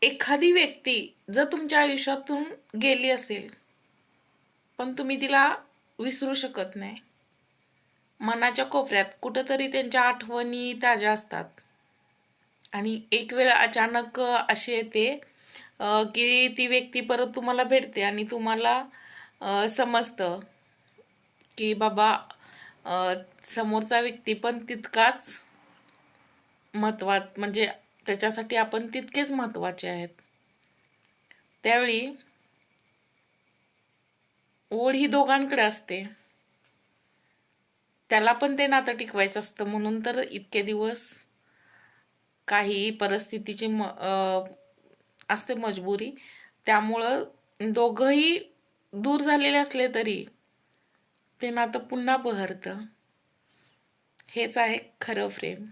एखादी व्यक्ती जर तुमच्या आयुष्यातून गेली असेल पण तुम्ही तिला विसरू शकत नाही, मनाच्या कोपऱ्यात कुठंतरी त्यांच्या आठवणी ताज्या असतात आणि एक वेळ अचानक अशी येते की ती व्यक्ती परत तुम्हाला भेटते आणि तुम्हाला समजतं की बाबा समोरचा व्यक्ती पण तितकाच महत्वात म्हणजे त्याच्यासाठी आपण तितकेच महत्वाचे आहेत. त्यावेळी ओढ ही दोघांकडे असते. त्याला पण ते नातं टिकवायचं असतं, म्हणून तर इतके दिवस काही परिस्थितीची असते मजबुरी, त्यामुळं दोघंही दूर झालेले असले तरी ते नातं पुन्हा बहरतं. हेच आहे खरं प्रेम.